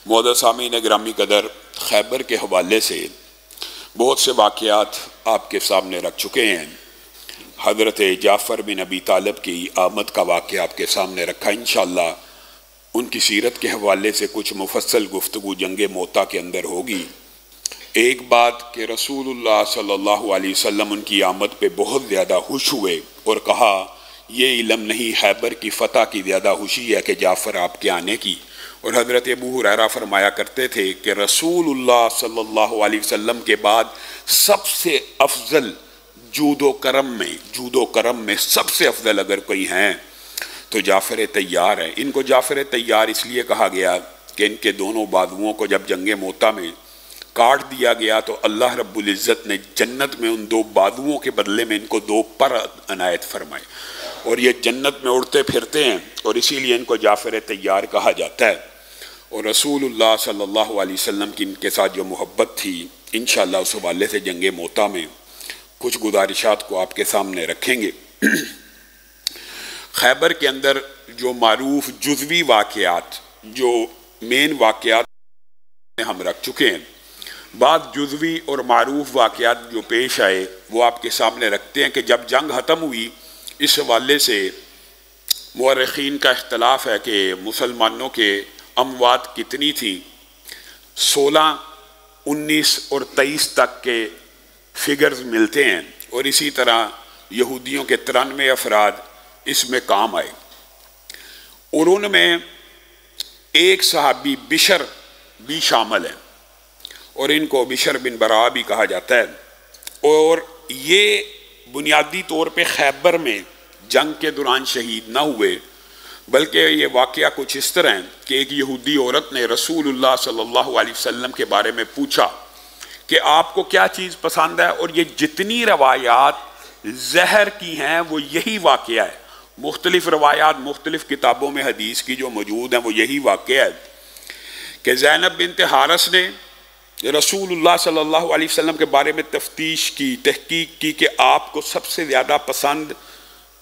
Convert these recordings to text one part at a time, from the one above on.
मौजूद सामीन ग्रामी कदर, खैबर के हवाले से बहुत से वाक़यात आपके सामने रख चुके हैं। हज़रत जाफ़र बिन अबी तालिब की आमद का वाक़या आपके सामने रखा। इंशाअल्लाह उनकी सीरत के हवाले से कुछ मुफस्सल गुफ्तगू जंग मोता के अंदर होगी। एक बात कि रसूलुल्लाह सल्लल्लाहु अलैहि वसल्लम उनकी आमद पे बहुत ज़्यादा खुश हुए और कहा, ये इल्म नहीं, खैबर की फ़तह की ज़्यादा खुशी है कि जाफ़र आपके आने की। और हज़रत अबू हुरैरा फरमाया करते थे कि रसूलुल्लाह सल्लल्लाहु अलैहि वसल्लम के बाद सबसे अफजल जूदो करम में सबसे अफजल अगर कोई हैं तो जाफ़र तैयार है। इनको जाफ़र तैयार इसलिए कहा गया कि इनके दोनों बाजुओं को जब जंग मोता में काट दिया गया तो अल्लाह रब्बुल इज़्ज़त ने जन्नत में उन दो बाजुओं के बदले में इनको दो पर अनायत फरमाए और ये जन्नत में उड़ते फिरते हैं और इसीलिए इनको जाफ़र तैयार कहा जाता है। और रसूलुल्लाह सल्लल्लाहु अलैहि वसल्लम की इनके साथ जो मोहब्बत थी, इंशाअल्लाह उस हवाले से जंग मोता में कुछ गुजारिशात को आपके सामने रखेंगे। खैबर के अंदर जो मारूफ जुज़वी वाक़यात, जो मेन वाक़यात हम रख चुके हैं, बाद जुज़वी और मारूफ वाक़यात जो पेश आए वो आपके सामने रखते हैं कि जब जंग ख़त्म हुई, इस हवाले से मुअर्रिख़ीन का इख्तलाफ है कि मुसलमानों के अमवात कितनी थी। 16, 19 और 23 तक के फिगर्स मिलते हैं और इसी तरह यहूदियों के 93 अफराद इसमें काम आए और उनमें एक सहाबी बिशर भी शामिल है और इनको बिशर बिन बरा भी कहा जाता है। और ये बुनियादी तौर पे खैबर में जंग के दौरान शहीद ना हुए, बल्कि ये वाक़या कुछ इस तरह है कि एक यहूदी औरत ने रसूलुल्लाह सल्लल्लाहु अलैहि वसल्लम के बारे में पूछा कि आपको क्या चीज़ पसंद है, और ये जितनी रवायात जहर की हैं वो यही वाक़या है। मुख्तलिफ़ रवायात मुख्तलिफ़ किताबों में हदीस की जो मौजूद हैं वो यही वाक़या है कि ज़ैनब बिन्त हारिस ने रसूलुल्लाह सल्लल्लाहु अलैहि वसल्लम के बारे में तफ्तीश की, तहकीक की कि आपको सबसे ज़्यादा पसंद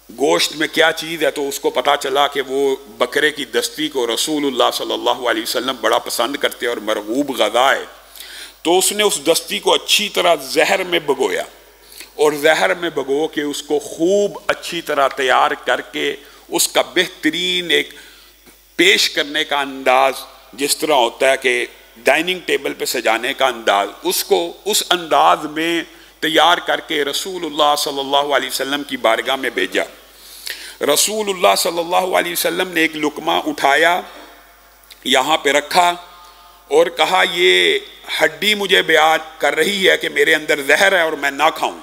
गोश्त में क्या चीज़ है, तो उसको पता चला कि वो बकरे की दस्ती को रसूलुल्लाह सल्लल्लाहु अलैहि वसल्लम बड़ा पसंद करते और मरगूब ग़ज़ा है। तो उसने उस दस्ती को अच्छी तरह जहर में भिगोया और जहर में भिगो के उसको खूब अच्छी तरह तैयार करके उसका बेहतरीन एक पेश करने का अंदाज़ जिस तरह होता है कि डाइनिंग टेबल पे सजाने का अंदाज़, उसको उस अंदाज में तैयार करके रसूलुल्लाह सल्लल्लाहु अलैहि वसल्लम की बारगाह में भेजा। रसूलुल्लाह सल्लल्लाहु अलैहि वसल्लम ने एक लुकमा उठाया, यहाँ पे रखा और कहा, ये हड्डी मुझे बयान कर रही है कि मेरे अंदर जहर है और मैं ना खाऊं।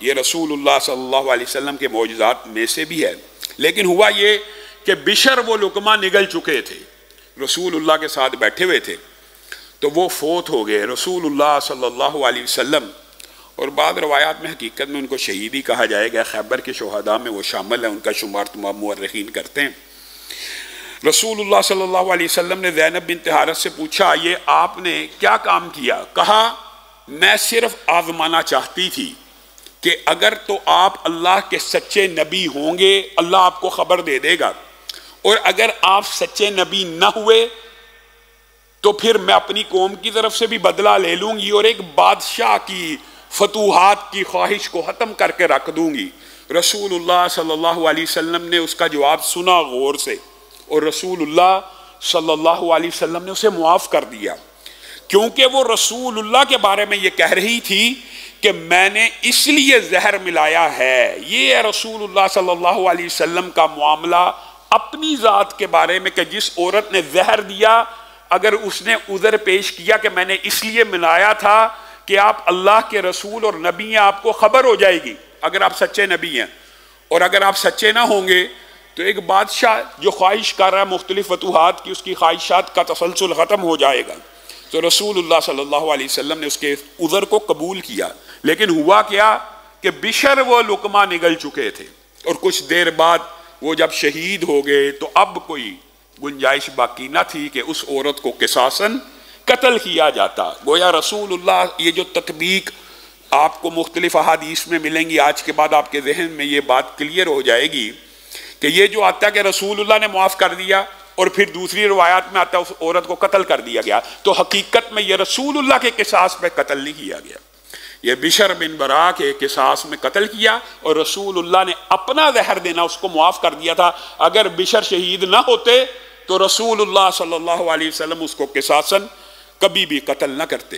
ये रसूलुल्लाह सल्लल्लाहु अलैहि वसल्लम के मौजज़ात में से भी है। लेकिन हुआ ये कि बिशर वो लुकमा निगल चुके थे, रसूलुल्लाह के साथ बैठे हुए थे, तो वो फोत हो गए रसूलुल्लाह सल्लल्लाहु अलैहि वसल्लम। और बाद रवायात में हकीकत में उनको शहीद ही कहा जाएगा, खैबर के शोहदा में वो शामिल है, उनका शुमार तमाम मुअर्रिख़ीन करते हैं। रसूलुल्लाह सल्लल्लाहु अलैहि वसल्लम ने ज़ैनब बिन्त हारिस से पूछा, ये आपने क्या काम किया? कहा, मैं सिर्फ आज़माना चाहती थी कि अगर तो आप अल्लाह के सच्चे नबी होंगे अल्लाह आपको ख़बर दे देगा, और अगर आप सच्चे नबी न हुए तो फिर मैं अपनी कौम की तरफ से भी बदला ले लूँगी और एक बादशाह की फतूहात की ख्वाहिश को ख़त्म करके रख दूँगी। रसूलुल्लाह सल्लल्लाहु अलैहि वसल्लम ने उसका जवाब सुना गौर से और रसूलुल्लाह सल्लल्लाहु अलैहि वसल्लम ने उसे मुआफ़ कर दिया, क्योंकि वो रसूलुल्लाह के बारे में ये कह रही थी कि मैंने इसलिए जहर मिलाया है। ये है रसूलुल्लाह सल्लल्लाहु अलैहि वसल्लम का मामला अपनी ज़ात के बारे में कि जिस औरत ने जहर दिया, अगर उसने उज़र पेश किया कि मैंने इसलिए मिलाया था कि आप अल्लाह के रसूल और नबी हैं, आपको ख़बर हो जाएगी अगर आप सच्चे नबी हैं, और अगर आप सच्चे ना होंगे तो एक बादशाह जो ख्वाहिश कर रहा है मुख्तलिफ़ फतूहात की, उसकी ख्वाहिशात का तसलसल ख़त्म हो जाएगा। तो रसूलुल्लाह सल्लल्लाहु अलैहि वसल्लम ने उसके उज़र को कबूल किया। लेकिन हुआ क्या कि बिशर वो लुकमा निगल चुके थे और कुछ देर बाद वो जब शहीद हो गए तो अब कोई गुंजाइश बाकी न थी कि उस औरत को किसासन कत्ल किया जाता। गोया रसूलुल्लाह, ये जो तत्बीक आपको मुख्तलिफ अहादीस में मिलेंगी, आज के बाद आपके जहन में ये बात क्लियर हो जाएगी कि ये जो आता है कि रसूलुल्लाह ने माफ़ कर दिया और फिर दूसरी रवायात में आता है उस औरत को कत्ल कर दिया गया। तो हकीकत में यह रसूलुल्लाह के किसास पे कत्ल नहीं किया गया, यह बिशर बिन बरा के किसास में कत्ल किया और रसूलुल्लाह ने अपना जहर देना उसको मुआफ कर दिया था। अगर बिशर शहीद ना होते तो रसूलुल्लाह सल्लल्लाहु अलैहि वसल्लम उसको किसासन कभी भी कत्ल ना करते।